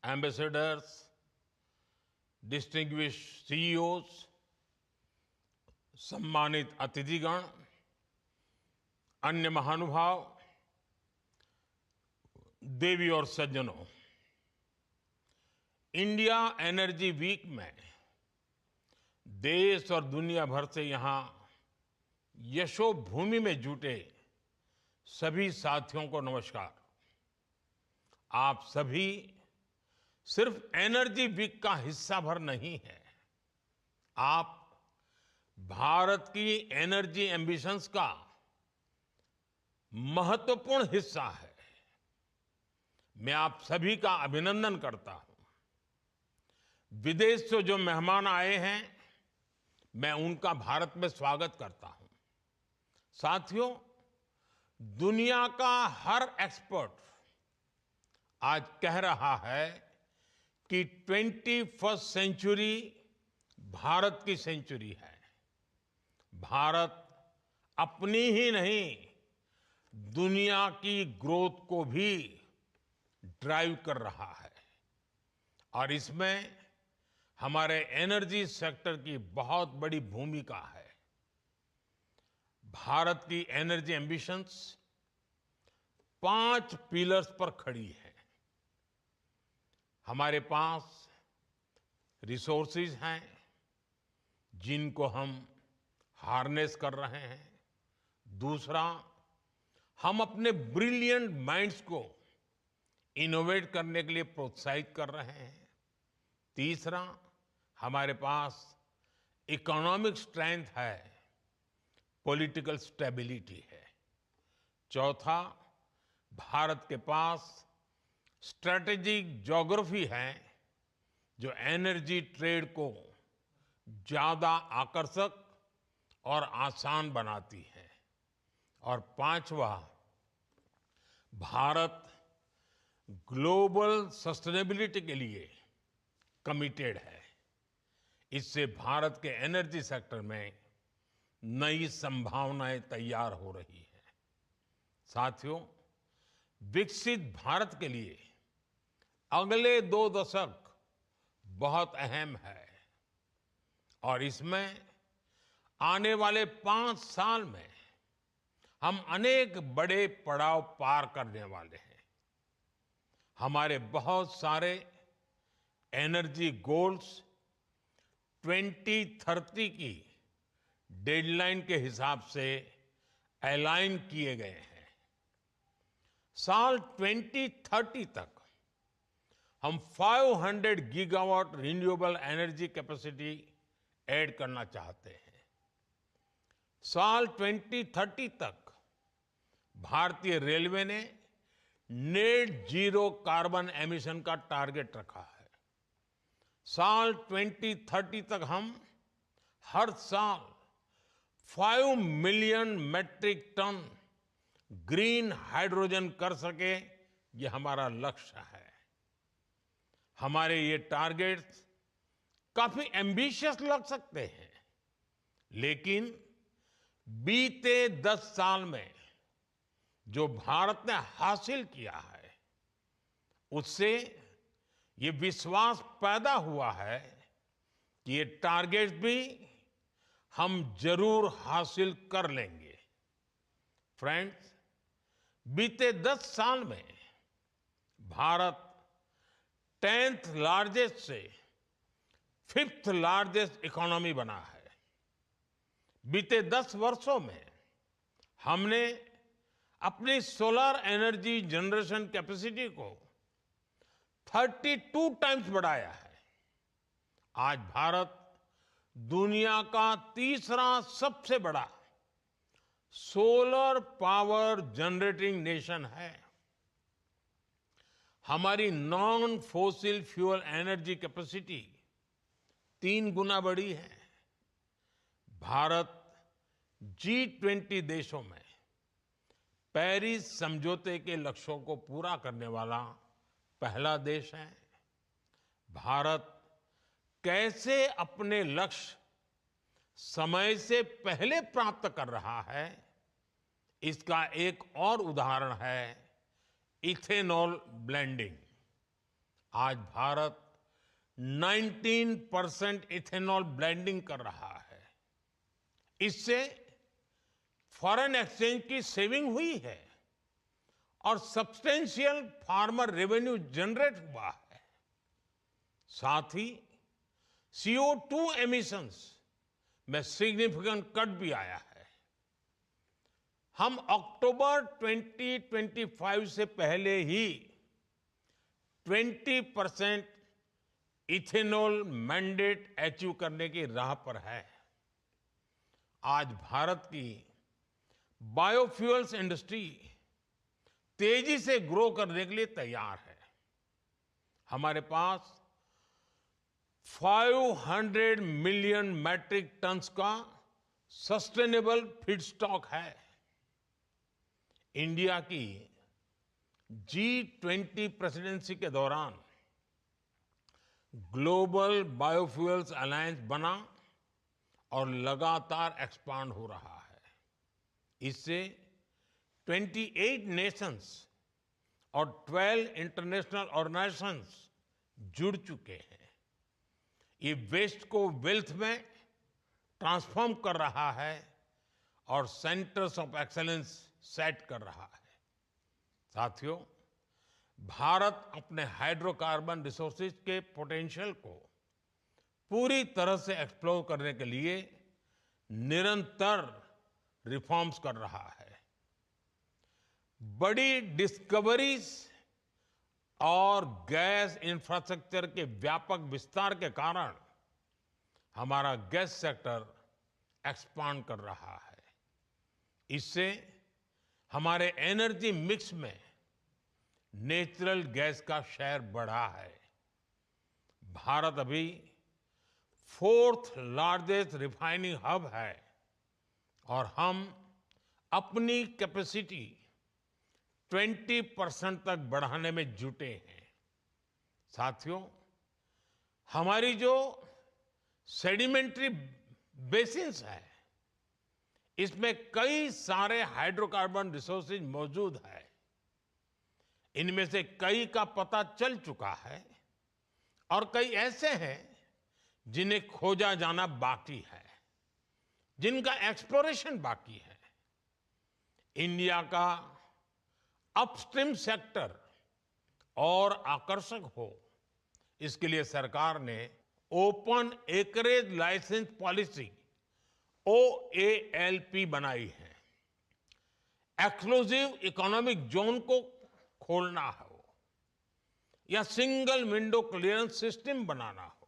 ambassadors, distinguished CEOs, सम्मानित अतिथिगण, अन्य महानुभाव, देवी और सज्जनों, इंडिया एनर्जी वीक में देश और दुनिया भर से यहां यशोभूमि में जुटे सभी साथियों को नमस्कार। आप सभी सिर्फ एनर्जी वीक का हिस्सा भर नहीं है, आप भारत की एनर्जी एम्बिशंस का महत्वपूर्ण हिस्सा है। मैं आप सभी का अभिनंदन करता हूं। विदेश से जो मेहमान आए हैं, मैं उनका भारत में स्वागत करता हूं। साथियों, दुनिया का हर एक्सपर्ट आज कह रहा है कि 21वीं सेंचुरी भारत की सेंचुरी है। भारत अपनी ही नहीं, दुनिया की ग्रोथ को भी ड्राइव कर रहा है और इसमें हमारे एनर्जी सेक्टर की बहुत बड़ी भूमिका है। भारत की एनर्जी एम्बिशंस 5 पिलर्स पर खड़ी है। हमारे पास रिसोर्सेज हैं जिनको हम हार्नेस कर रहे हैं। दूसरा, हम अपने ब्रिलियंट माइंड्स को इनोवेट करने के लिए प्रोत्साहित कर रहे हैं। तीसरा, हमारे पास इकोनॉमिक स्ट्रेंथ है, पॉलिटिकल स्टेबिलिटी है। चौथा, भारत के पास स्ट्रेटेजिक ज्योग्राफी है जो एनर्जी ट्रेड को ज्यादा आकर्षक और आसान बनाती है। और पांचवा, भारत ग्लोबल सस्टेनेबिलिटी के लिए कमिटेड है। इससे भारत के एनर्जी सेक्टर में नई संभावनाएं तैयार हो रही हैं। साथियों, विकसित भारत के लिए अगले 2 दशक बहुत अहम है और इसमें आने वाले 5 साल में हम अनेक बड़े पड़ाव पार करने वाले हैं। हमारे बहुत सारे एनर्जी गोल्स 2030 की डेडलाइन के हिसाब से अलाइन किए गए हैं। साल 2030 तक हम 500 gigawatt renewable energy capacity add करना चाहते हैं। साल 2030 तक भारतीय रेलवे ने नेट जीरो कार्बन एमिशन का टारगेट रखा है। साल 2030 तक हम हर साल 5 million metric tonne green hydrogen कर सके, ये हमारा लक्ष्य है। हमारे ये टारगेट्स काफी एम्बिशियस लग सकते हैं, लेकिन बीते 10 साल में जो भारत ने हासिल किया है, उससे ये विश्वास पैदा हुआ है कि ये टारगेट्स भी हम जरूर हासिल कर लेंगे। फ्रेंड्स, बीते 10 साल में भारत 10th लार्जेस्ट से 5th लार्जेस्ट इकोनॉमी बना है। बीते 10 वर्षों में हमने अपनी सोलर एनर्जी जनरेशन कैपेसिटी को 32 टाइम्स बढ़ाया है। आज भारत दुनिया का तीसरा सबसे बड़ा सोलर पावर जनरेटिंग नेशन है। हमारी non fossil fuel energy capacity 3 गुना बढ़ी है। भारत G20 देशों में पेरिस समझौते के लक्ष्यों को पूरा करने वाला पहला देश है। भारत कैसे अपने लक्ष्य समय से पहले प्राप्त कर रहा है, इसका एक और उदाहरण है इथेनॉल ब्लेंडिंग। आज भारत 19% इथेनॉल ब्लेंडिंग कर रहा है। इससे फॉरेन एक्सचेंज की सेविंग हुई है और सब्सटेंशियल फार्मर रेवेन्यू जनरेट हुआ है। साथ ही CO2 एमिशंस में सिग्निफिकेंट कट भी आया है। हम अक्टूबर 2025 से पहले ही 20% इथेनॉल मैंडेट अचीव करने की राह पर है। आज भारत की बायोफ्यूल्स इंडस्ट्री तेजी से ग्रो करने के लिए तैयार है। हमारे पास 500 मिलियन मैट्रिक टन्स का सस्टेनेबल फीडस्टॉक है। इंडिया की G20 प्रेसिडेंसी के दौरान ग्लोबल बायोफ्यूल्स अलायंस बना और लगातार एक्सपांड हो रहा है। इससे 28 नेशंस और 12 इंटरनेशनल ऑर्गेनाइजेशंस जुड़ चुके हैं। ये वेस्ट को वेल्थ में ट्रांसफॉर्म कर रहा है और सेंटर्स ऑफ एक्सीलेंस सेट कर रहा है। साथियों, भारत अपने हाइड्रोकार्बन रिसोर्सेज के पोटेंशियल को पूरी तरह से एक्सप्लोर करने के लिए निरंतर रिफॉर्म्स कर रहा है। बड़ी डिस्कवरीज और गैस इंफ्रास्ट्रक्चर के व्यापक विस्तार के कारण हमारा गैस सेक्टर एक्सपांड कर रहा है। इससे हमारे एनर्जी मिक्स में नेचुरल गैस का शेयर बढ़ा है। भारत अभी 4th लार्जेस्ट रिफाइनिंग हब है और हम अपनी कैपेसिटी 20% तक बढ़ाने में जुटे हैं। साथियों, हमारी जो सेडिमेंट्री बेसिन्स है, इसमें कई सारे हाइड्रोकार्बन रिसोर्सेज मौजूद है। इनमें से कई का पता चल चुका है और कई ऐसे हैं जिन्हें खोजा जाना बाकी है, जिनका एक्सप्लोरेशन बाकी है। इंडिया का अपस्ट्रीम सेक्टर और आकर्षक हो, इसके लिए सरकार ने open acreage licence policy OALP बनाई है। एक्सक्लूसिव इकोनॉमिक जोन को खोलना हो या सिंगल विंडो क्लियरेंस सिस्टम बनाना हो,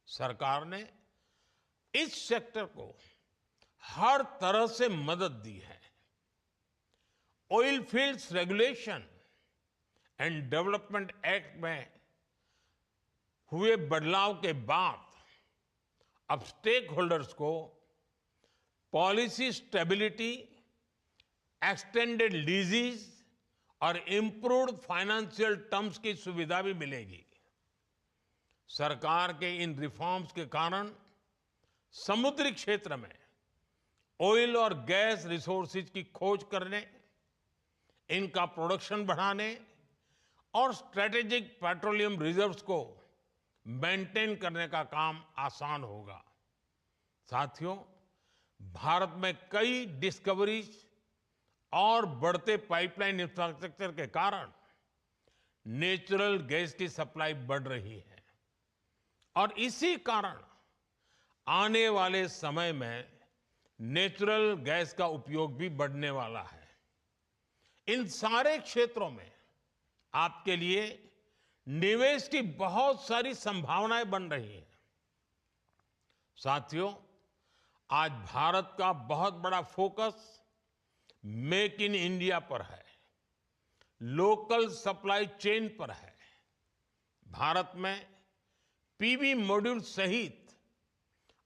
सरकार ने इस सेक्टर को हर तरह से मदद दी है। Oil fields regulation and development act में हुए बदलाव के बाद अब स्टेक होल्डर्स को पॉलिसी स्टेबिलिटी, एक्सटेंडेड लीजेस और इंप्रूव्ड फाइनेंशियल टर्म्स की सुविधा भी मिलेगी। सरकार के इन रिफॉर्म्स के कारण समुद्री क्षेत्र में ऑयल और गैस रिसोर्सेज की खोज करने, इनका प्रोडक्शन बढ़ाने और स्ट्रेटेजिक पेट्रोलियम रिजर्व्स को मेंटेन करने का काम आसान होगा। साथियों, भारत में कई डिस्कवरीज और बढ़ते पाइपलाइन इंफ्रास्ट्रक्चर के कारण नेचुरल गैस की सप्लाई बढ़ रही है और इसी कारण आने वाले समय में नेचुरल गैस का उपयोग भी बढ़ने वाला है। इन सारे क्षेत्रों में आपके लिए निवेश की बहुत सारी संभावनाएं बन रही हैं। साथियों, आज भारत का बहुत बड़ा फोकस मेक इन इंडिया पर है, लोकल सप्लाई चेन पर है। भारत में पीवी मॉड्यूल सहित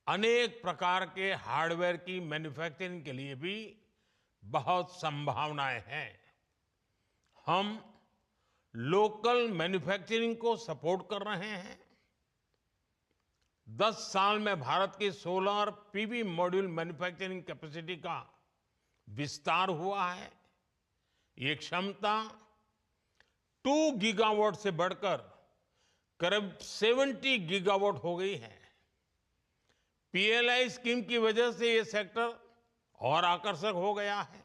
अनेक प्रकार के हार्डवेयर की मैन्युफैक्चरिंग के लिए भी बहुत संभावनाएं हैं। हम लोकल मैन्युफैक्चरिंग को सपोर्ट कर रहे हैं। 10 साल में भारत की solar PV module manufacturing capacity का विस्तार हुआ है। ये क्षमता 2 गीगावाट से बढ़कर करीब 70 गीगावाट हो गई है। पीएलआई स्कीम की वजह से ये सेक्टर और आकर्षक हो गया है।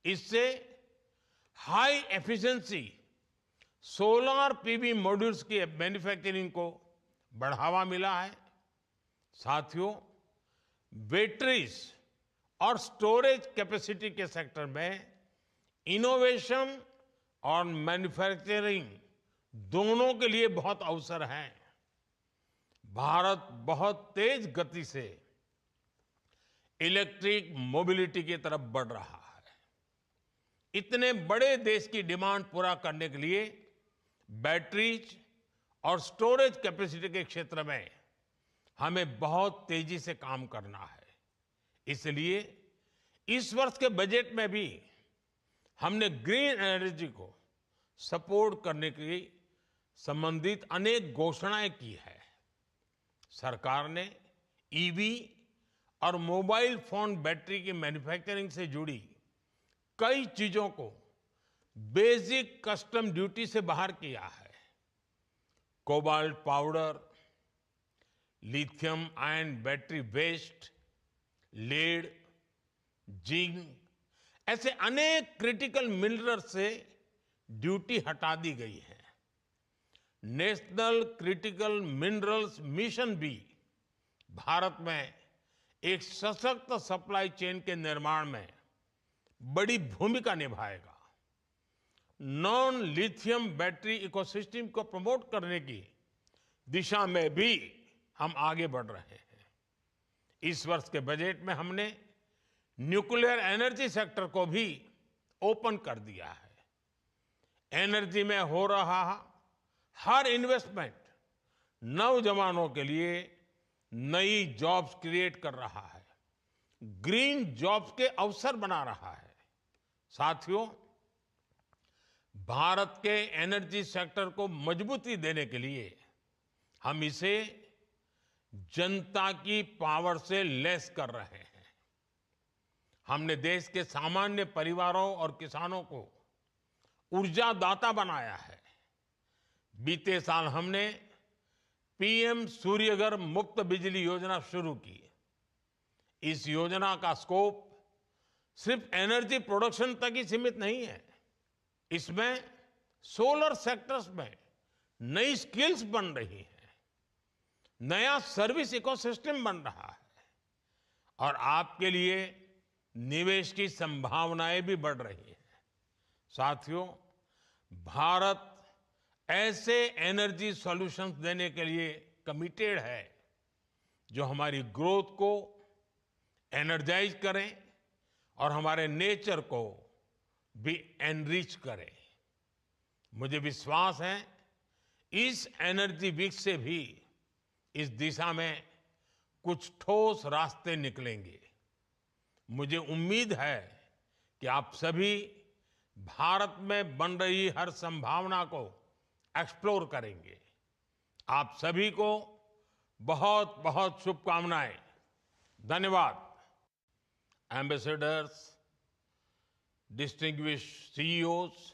इससे high efficiency solar PV modules की मैन्युफैक्चरिंग को बढ़ावा मिला है। साथियों, बैटरीज और स्टोरेज कैपेसिटी के सेक्टर में इनोवेशन और मैन्युफैक्चरिंग दोनों के लिए बहुत अवसर हैं। भारत बहुत तेज गति से इलेक्ट्रिक मोबिलिटी की तरफ बढ़ रहा है। इतने बड़े देश की डिमांड पूरा करने के लिए बैटरीज और स्टोरेज कैपेसिटी के क्षेत्र में हमें बहुत तेजी से काम करना है। इसलिए इस वर्ष के बजट में भी हमने ग्रीन एनर्जी को सपोर्ट करने की संबंधित अनेक घोषणाएं की है। सरकार ने ईवी और मोबाइल फोन बैटरी की मैन्युफैक्चरिंग से जुड़ी कई चीजों को बेसिक कस्टम ड्यूटी से बाहर किया है। Cobalt powder, lithium ion battery waste, lead, zinc ऐसे अनेक क्रिटिकल मिनरल से ड्यूटी हटा दी गई है। नेशनल क्रिटिकल मिनरल्स मिशन भी भारत में एक सशक्त सप्लाई चेन के निर्माण में बड़ी भूमिका निभाएगा। नॉन लिथियम बैटरी इकोसिस्टम को प्रमोट करने की दिशा में भी हम आगे बढ़ रहे हैं। इस वर्ष के बजट में हमने न्यूक्लियर एनर्जी सेक्टर को भी ओपन कर दिया है। एनर्जी में हो रहा हर इन्वेस्टमेंट नौजवानों के लिए नई जॉब्स क्रिएट कर रहा है, ग्रीन जॉब्स के अवसर बना रहा है। साथियों, भारत के एनर्जी सेक्टर को मजबूती देने के लिए हम इसे जनता की पावर से लैस कर रहे हैं। हमने देश के सामान्य परिवारों और किसानों को ऊर्जा दाता बनाया है। बीते साल हमने पीएम सूर्यघर मुफ्त बिजली योजना शुरू की। इस योजना का स्कोप सिर्फ एनर्जी प्रोडक्शन तक ही सीमित नहीं है। इसमें सोलर सेक्टर्स में नई स्किल्स बन रही हैं, नया सर्विस इकोसिस्टम बन रहा है और आपके लिए निवेश की संभावनाएं भी बढ़ रही हैं। साथियों, भारत ऐसे एनर्जी सॉल्यूशंस देने के लिए कमिटेड है जो हमारी ग्रोथ को एनर्जाइज करें और हमारे नेचर को भी एनरिच करें। मुझे विश्वास है इस एनर्जी वीक से भी इस दिशा में कुछ ठोस रास्ते निकलेंगे। मुझे उम्मीद है कि आप सभी भारत में बन रही हर संभावना को एक्सप्लोर करेंगे। आप सभी को बहुत बहुत शुभकामनाएं। धन्यवाद। Ambassadors, distinguished CEOs,